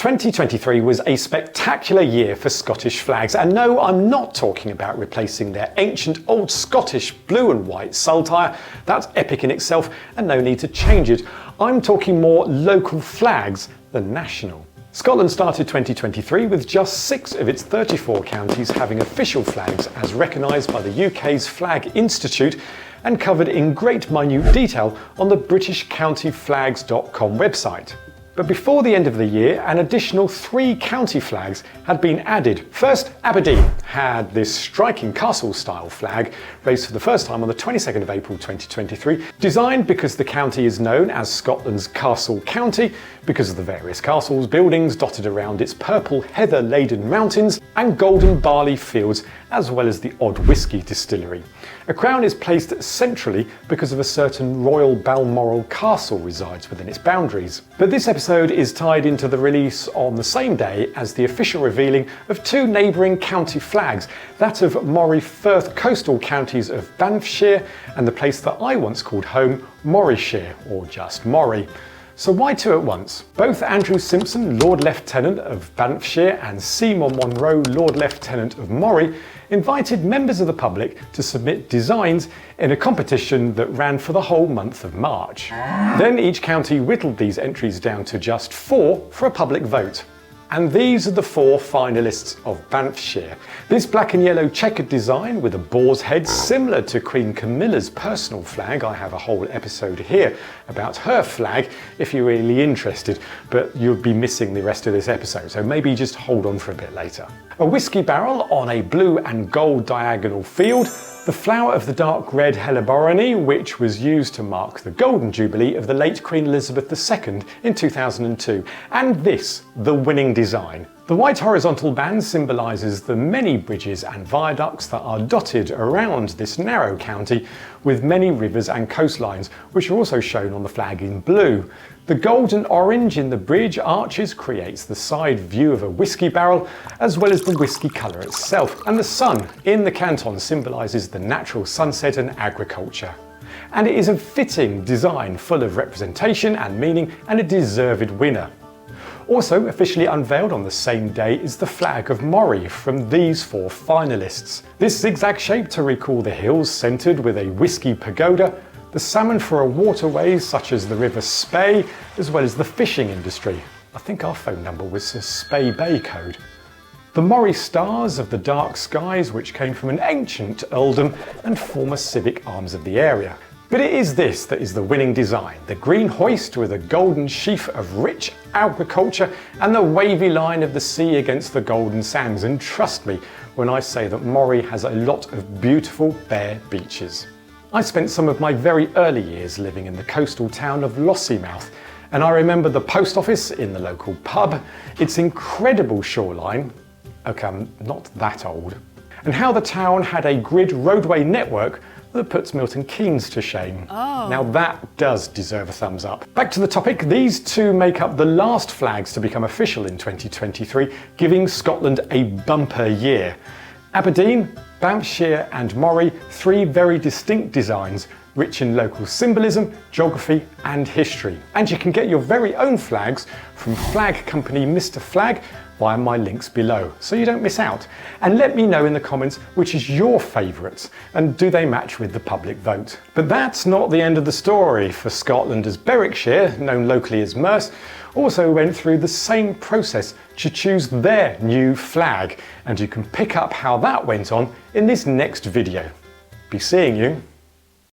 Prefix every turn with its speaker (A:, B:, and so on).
A: 2023 was a spectacular year for Scottish flags, and no, I'm not talking about replacing their ancient old Scottish blue and white saltire. That's epic in itself and no need to change it. I'm talking more local flags than national. Scotland started 2023 with just 6 of its 34 counties having official flags as recognised by the UK's Flag Institute and covered in great minute detail on the BritishCountyFlags.com website. But before the end of the year, an additional 3 county flags had been added. First, Aberdeen had this striking castle-style flag raised for the first time on the 22nd of April 2023, designed because the county is known as Scotland's Castle County because of the various castles, buildings dotted around its purple heather-laden mountains and golden barley fields, as well as the odd whisky distillery. A crown is placed centrally because of a certain royal Balmoral castle resides within its boundaries. But this episode is tied into the release on the same day as the official revealing of 2 neighbouring county flags, that of Moray Firth coastal counties of Banffshire and the place that I once called home, Morayshire, or just Moray. So why 2 at once? Both Andrew Simpson, Lord Lieutenant of Banffshire, and Seymour Monroe, Lord Lieutenant of Moray, invited members of the public to submit designs in a competition that ran for the whole month of March. Then each county whittled these entries down to just 4 for a public vote. And these are the 4 finalists of Banffshire. This black and yellow checkered design with a boar's head similar to Queen Camilla's personal flag. I have a whole episode here about her flag if you're really interested, but you'll be missing the rest of this episode, so maybe just hold on for a bit later. A whiskey barrel on a blue and gold diagonal field, the flower of the dark red helleborony, which was used to mark the Golden Jubilee of the late Queen Elizabeth II in 2002, and this, the winning design. The white horizontal band symbolises the many bridges and viaducts that are dotted around this narrow county, with many rivers and coastlines, which are also shown on the flag in blue. The gold and orange in the bridge arches creates the side view of a whiskey barrel, as well as the whiskey colour itself, and the sun in the canton symbolises the natural sunset and agriculture. And it is a fitting design full of representation and meaning, and a deserved winner. Also officially unveiled on the same day is the flag of Moray from these 4 finalists. This zigzag shape to recall the hills centred with a whiskey pagoda, the salmon for a waterways such as the River Spey, as well as the fishing industry. I think our phone number was a Spey Bay code. The Moray stars of the dark skies, which came from an ancient earldom and former civic arms of the area. But it is this that is the winning design, the green hoist with a golden sheaf of rich agriculture and the wavy line of the sea against the golden sands. And trust me when I say that Moray has a lot of beautiful bare beaches. I spent some of my very early years living in the coastal town of Lossiemouth, and I remember the post office in the local pub, its incredible shoreline, okay, I'm not that old, and how the town had a grid roadway network that puts Milton Keynes to shame. Oh. Now that does deserve a thumbs up. Back to the topic, these 2 make up the last flags to become official in 2023, giving Scotland a bumper year. Aberdeen, Banffshire and Moray, 3 very distinct designs, rich in local symbolism, geography and history. And you can get your very own flags from flag company Mr. Flag via my links below, so you don't miss out. And let me know in the comments which is your favourite, and do they match with the public vote. But that's not the end of the story, for Scotland, as Berwickshire, known locally as Merse, also went through the same process to choose their new flag, and you can pick up how that went on in this next video. Be seeing you.